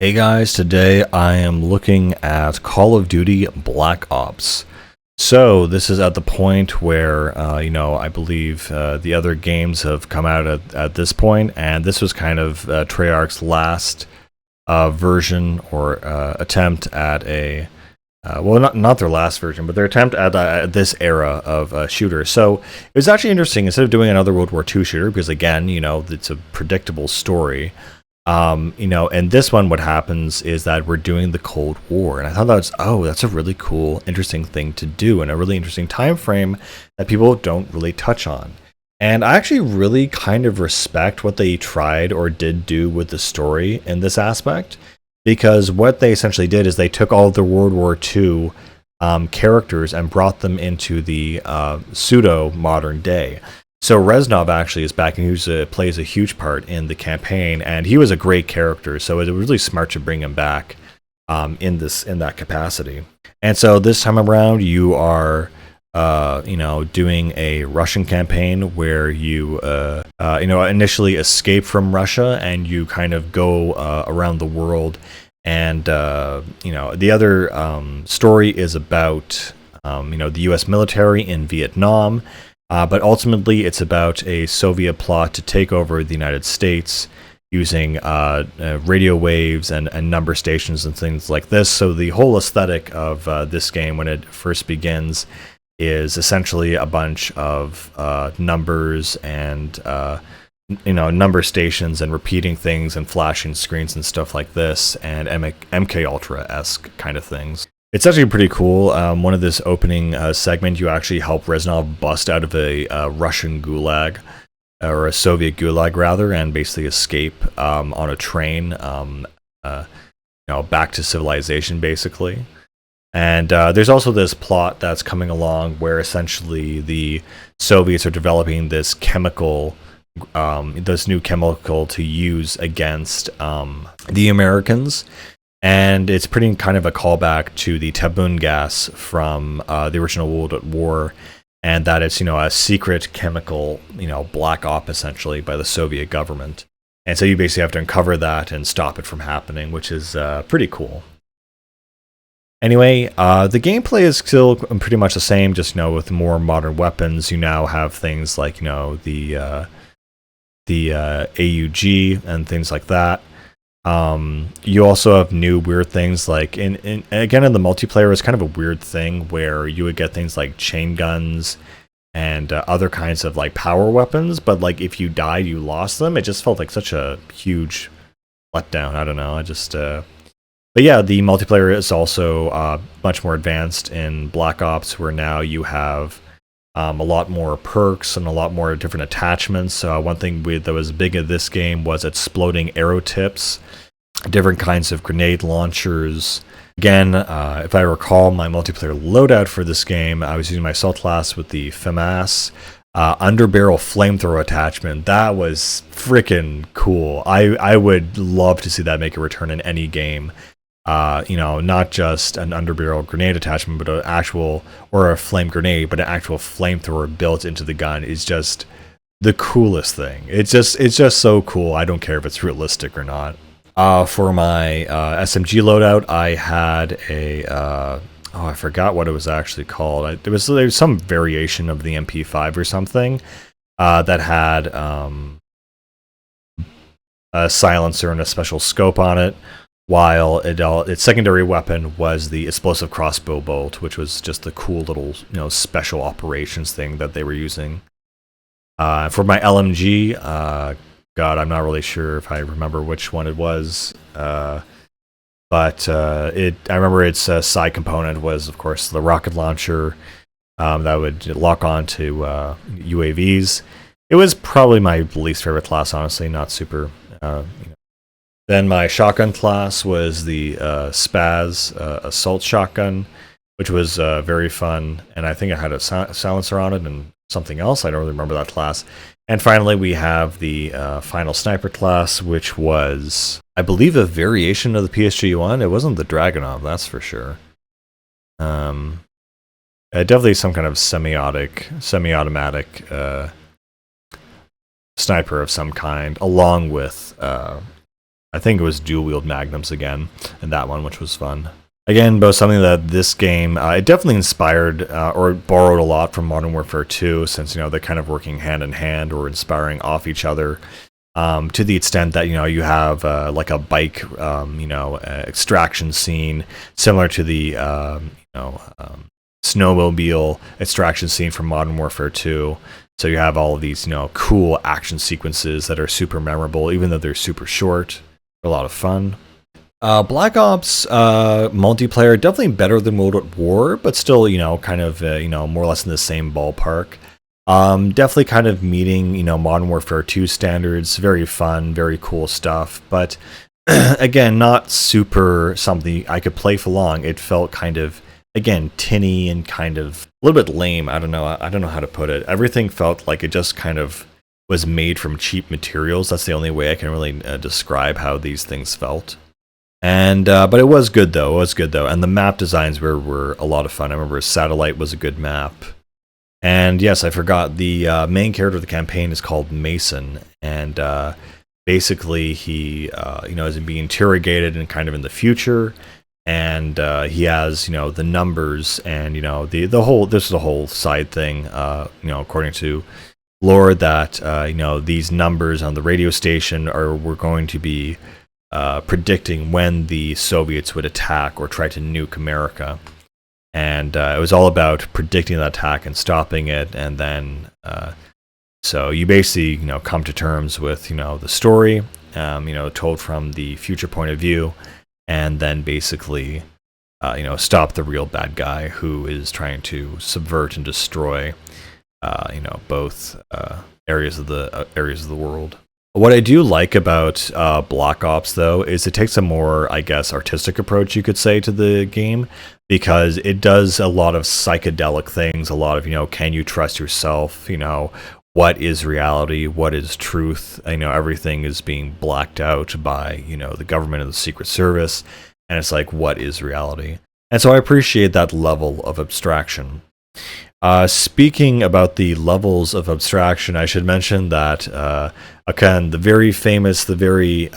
Hey guys, today I am looking at Call of Duty Black Ops. So this is at the point where, I believe the other games have come out at this point, and this was kind of Treyarch's last version or attempt at not their last version, but their attempt at this era of shooter. So it was actually interesting, instead of doing another World War II shooter, because again, it's a predictable story. And this one, what happens is that we're doing the Cold War, and I thought that's a really cool, interesting thing to do, and a really interesting time frame that people don't really touch on. And I actually really kind of respect what they tried or did do with the story in this aspect, because what they essentially did is they took all of the World War II characters and brought them into the pseudo modern day. So Reznov actually is back, and he plays a huge part in the campaign, and he was a great character. So it was really smart to bring him back in that capacity. And so this time around, you are doing a Russian campaign where you initially escape from Russia, and you kind of go around the world. And the other story is about the U.S. military in Vietnam. But ultimately, it's about a Soviet plot to take over the United States using radio waves and number stations and things like this. So the whole aesthetic of this game, when it first begins, is essentially a bunch of numbers and number stations and repeating things and flashing screens and stuff like this, and MK Ultra-esque kind of things. It's actually pretty cool. One of this opening segment, you actually help Reznov bust out of a Russian gulag, or a Soviet gulag rather, and basically escape on a train, back to civilization, basically. And there's also this plot that's coming along where essentially the Soviets are developing this new chemical to use against the Americans. And it's pretty kind of a callback to the Tabun gas from the original World War, and that it's a secret chemical black op essentially by the Soviet government, and so you basically have to uncover that and stop it from happening, which is pretty cool. Anyway, the gameplay is still pretty much the same, just with more modern weapons. You now have things like the AUG and things like that. You also have new weird things like in the multiplayer is kind of a weird thing where you would get things like chain guns and other kinds of like power weapons, but like if you died you lost them. It just felt like such a huge letdown. I don't know, but yeah, the multiplayer is also much more advanced in Black Ops, where now you have a lot more perks and a lot more different attachments. One thing that was big in this game was exploding arrow tips, different kinds of grenade launchers. Again, if I recall my multiplayer loadout for this game, I was using my assault class with the FAMAS underbarrel flamethrower attachment. That was freaking cool. I would love to see that make a return in any game. Not just an underbarrel grenade attachment, but an actual, or a flame grenade, but an actual flamethrower built into the gun is just the coolest thing. It's just so cool. I don't care if it's realistic or not. For my SMG loadout, I had I forgot what it was actually called. There was some variation of the MP5 or something that had a silencer and a special scope on it, while its secondary weapon was the explosive crossbow bolt, which was just the cool little special operations thing that they were using. For my LMG, God, I'm not really sure if I remember which one it was, but I remember its side component was, of course, the rocket launcher that would lock on to UAVs. It was probably my least favorite class, honestly, not super. Then my shotgun class was the Spaz assault shotgun, which was very fun, and I think it had a silencer on it and something else. I don't really remember that class. And finally, we have the final sniper class, which was, I believe, a variation of the PSG-1. It wasn't the Dragunov, that's for sure. Definitely some kind of semi-automatic sniper of some kind, along with I think it was dual wield magnums again in that one, which was fun. Again, both something that this game it definitely inspired or borrowed a lot from Modern Warfare 2, since they're kind of working hand in hand or inspiring off each other. To the extent that you have like a bike extraction scene similar to the snowmobile extraction scene from Modern Warfare 2. So you have all of these cool action sequences that are super memorable, even though they're super short. They're a lot of fun. Black Ops multiplayer definitely better than World at War, but still kind of more or less in the same ballpark. Definitely kind of meeting Modern Warfare 2 standards. Very fun, very cool stuff, but again, not super something I could play for long. It felt kind of, again, tinny and kind of a little bit lame. I don't know how to put it. Everything felt like it just kind of was made from cheap materials. That's the only way I can really describe how these things felt. And but it was good though. And the map designs were a lot of fun. I remember Satellite was a good map. And yes, I forgot, the main character of the campaign is called Mason, and basically he is being interrogated and kind of in the future, and he has the numbers and the whole, this is a whole side thing, according to lore, that these numbers on the radio station were going to be predicting when the Soviets would attack or try to nuke America. And it was all about predicting the attack and stopping it. And then, so you basically, come to terms with, the story, told from the future point of view, and then basically, stop the real bad guy who is trying to subvert and destroy, both areas of the world. What I do like about Black Ops, though, is it takes a more, I guess, artistic approach, you could say, to the game, because it does a lot of psychedelic things, a lot of, can you trust yourself, what is reality, what is truth, everything is being blacked out by, the government and the Secret Service, and it's like, what is reality? And so I appreciate that level of abstraction. Speaking about the levels of abstraction, I should mention that again, the very famous, the very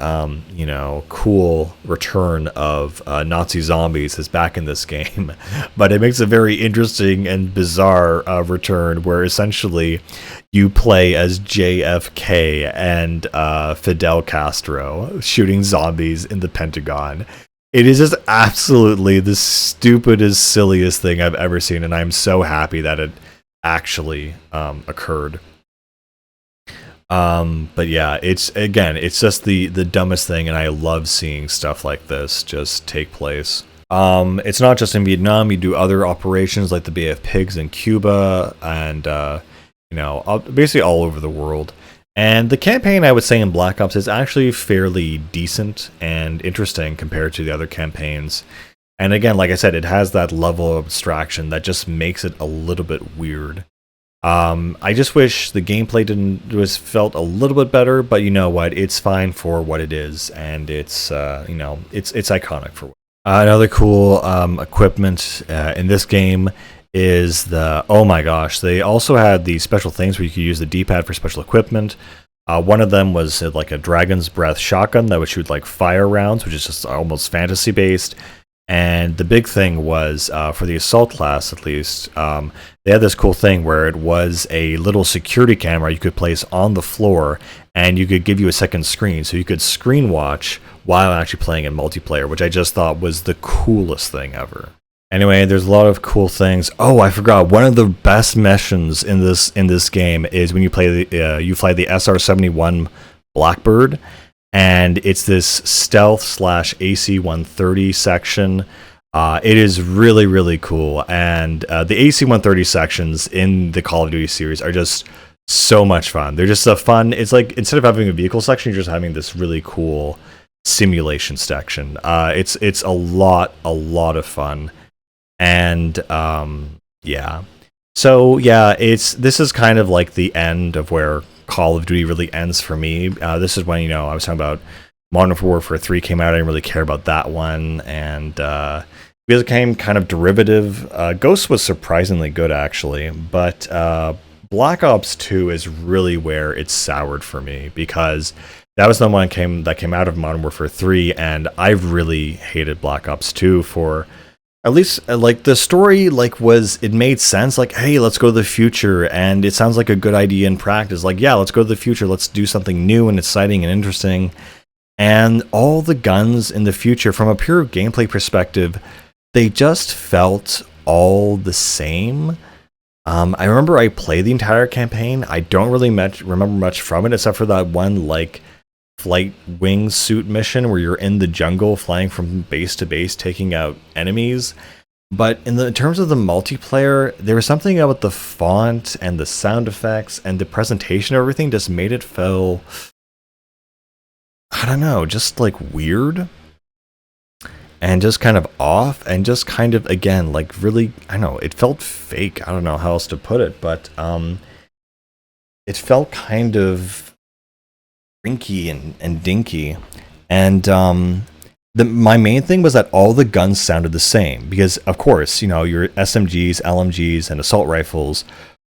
cool return of Nazi zombies is back in this game, but it makes a very interesting and bizarre return where essentially you play as JFK and Fidel Castro shooting zombies in the Pentagon. It is just absolutely the stupidest, silliest thing I've ever seen, and I'm so happy that it actually occurred. But yeah, it's just the dumbest thing, and I love seeing stuff like this just take place. It's not just in Vietnam. You do other operations like the Bay of Pigs in Cuba, and basically all over the world. And the campaign, I would say, in Black Ops is actually fairly decent and interesting compared to the other campaigns. And again, like I said, it has that level of abstraction that just makes it a little bit weird. I just wish the gameplay felt a little bit better, but you know what? It's fine for what it is, and it's it's iconic for what. Another cool equipment in this game is oh my gosh, they also had these special things where you could use the D-pad for special equipment. One of them was like a Dragon's Breath shotgun that would shoot like fire rounds, which is just almost fantasy based. And the big thing was, for the assault class at least, they had this cool thing where it was a little security camera you could place on the floor, and you could give you a second screen, so you could screen watch while actually playing in multiplayer, which I just thought was the coolest thing ever. Anyway, there's a lot of cool things. Oh, I forgot. One of the best missions in this game is when you play you fly the SR-71 Blackbird, and it's this stealth / AC-130 section. It is really, really cool, and the AC-130 sections in the Call of Duty series are just so much fun. They're just a fun. It's like instead of having a vehicle section, you're just having this really cool simulation section. It's a lot of fun. And yeah, so yeah, this is kind of like the end of where Call of Duty really ends for me. This is when I was talking about Modern Warfare 3 came out. I didn't really care about that one, and because it became kind of derivative. Ghost was surprisingly good actually, but Black Ops 2 is really where it soured for me, because that was the one that came out of Modern Warfare 3, and I really hated Black Ops 2 for at least like the story like was it made sense, like hey, let's go to the future, and it sounds like a good idea in practice, like yeah, let's go to the future, let's do something new and exciting and interesting. And all the guns in the future from a pure gameplay perspective, they just felt all the same. I remember I played the entire campaign. I don't really remember much from it except for that one like flight wingsuit mission where you're in the jungle flying from base to base taking out enemies. But in terms of the multiplayer, there was something about the font and the sound effects and the presentation of everything just made it feel, I don't know, just like weird and just kind of off and just kind of, again, like really, I don't know, it felt fake. I don't know how else to put it, but it felt kind of rinky and dinky. And my main thing was that all the guns sounded the same because, of course, you know, your SMGs, LMGs, and assault rifles,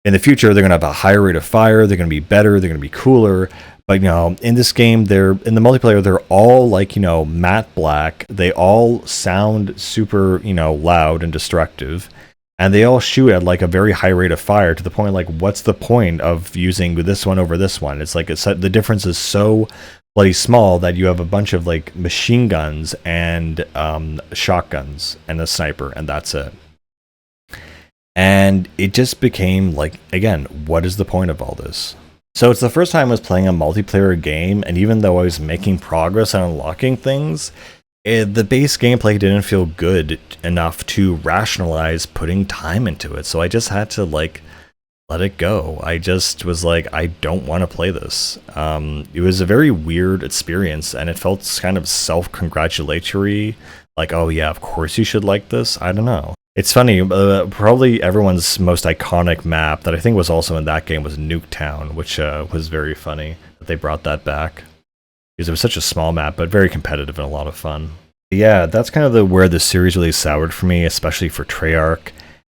in the future, they're going to have a higher rate of fire, they're going to be better, they're going to be cooler. But, you know, in this game, in the multiplayer, they're all like, you know, matte black. They all sound super, you know, loud and destructive. And they all shoot at like a very high rate of fire to the point, like, what's the point of using this one over this one? It's like the difference is so bloody small that you have a bunch of like machine guns and shotguns and a sniper, and that's it. And it just became like, again, what is the point of all this? So it's the first time I was playing a multiplayer game, and even though I was making progress and unlocking things, the base gameplay didn't feel good enough to rationalize putting time into it. So I just had to like let it go. I just was like, I don't want to play this. It was a very weird experience, and it felt kind of self-congratulatory. Like, oh yeah, of course you should like this. I don't know. It's funny, probably everyone's most iconic map that I think was also in that game was Nuketown, which was very funny that they brought that back. Because it was such a small map, but very competitive and a lot of fun. But yeah, that's kind of where the series really soured for me, especially for Treyarch.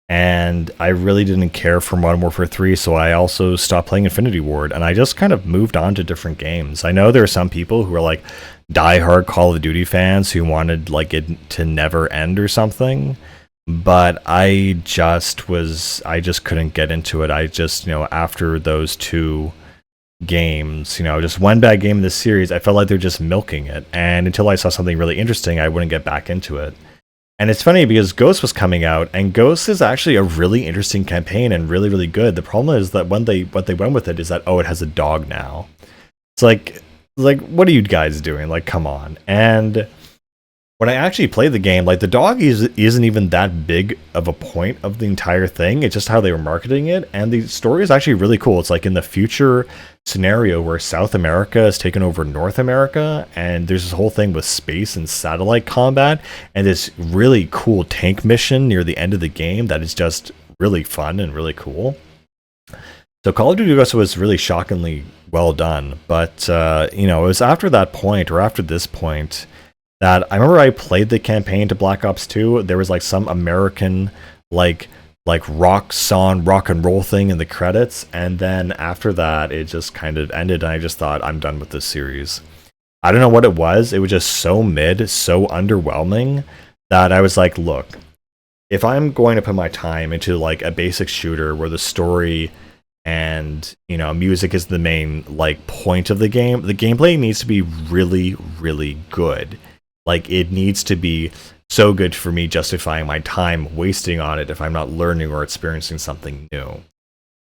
And I really didn't care for Modern Warfare 3, so I also stopped playing Infinity Ward, and I just kind of moved on to different games. I know there are some people who are like die-hard Call of Duty fans who wanted like it to never end or something. But I just couldn't get into it. I just, you know, after those two games, you know, just one bad game in this series, I felt like they're just milking it. And until I saw something really interesting, I wouldn't get back into it. And it's funny because Ghost was coming out, and Ghost is actually a really interesting campaign and really, really good. The problem is that what they went with it is that, oh, it has a dog now. It's like what are you guys doing? Like, come on. And when I actually played the game, like the dog isn't even that big of a point of the entire thing. It's just how they were marketing it, and the story is actually really cool. It's like in the future scenario where South America has taken over North America, and there's this whole thing with space and satellite combat, and this really cool tank mission near the end of the game that is just really fun and really cool. So Call of Duty Ghosts was really shockingly well done, but you know, it was after that point, or after this point, that I remember I played the campaign to Black Ops 2. There was like some American like rock and roll thing in the credits, and then after that it just kind of ended, and I just thought, I'm done with this series. I don't know what it was. It was just so mid, so underwhelming that I was like, look, if I'm going to put my time into like a basic shooter where the story and, you know, music is the main like point of the game, the gameplay needs to be really, really good. Like, it needs to be so good for me justifying my time wasting on it if I'm not learning or experiencing something new.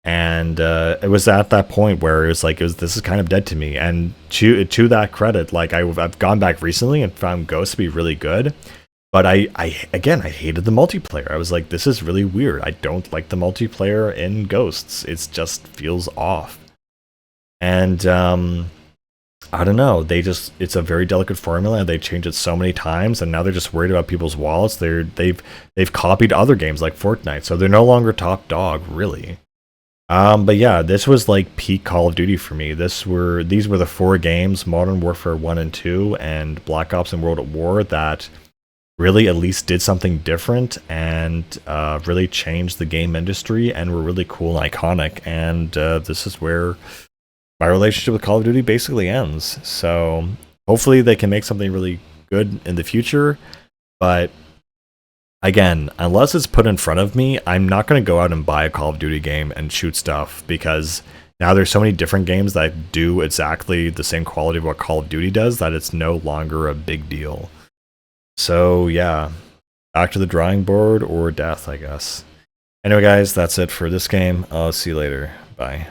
And it was at that point where it was like, this is kind of dead to me. And to that credit, like I've gone back recently and found Ghost to be really good. But I hated the multiplayer. I was like, this is really weird. I don't like the multiplayer in Ghosts. It just feels off. And I don't know. It's a very delicate formula, and they changed it so many times, and now they're just worried about people's wallets. They've copied other games like Fortnite, so they're no longer top dog, really. But yeah, this was like peak Call of Duty for me. These were the 4 games, Modern Warfare 1 and 2, and Black Ops and World at War, that really at least did something different and really changed the game industry and were really cool and iconic. And this is where my relationship with Call of Duty basically ends. So hopefully they can make something really good in the future. But again, unless it's put in front of me, I'm not going to go out and buy a Call of Duty game and shoot stuff, because now there's so many different games that do exactly the same quality of what Call of Duty does that it's no longer a big deal. So yeah, back to the drawing board or death, I guess. Anyway, guys, that's it for this game. I'll see you later. Bye.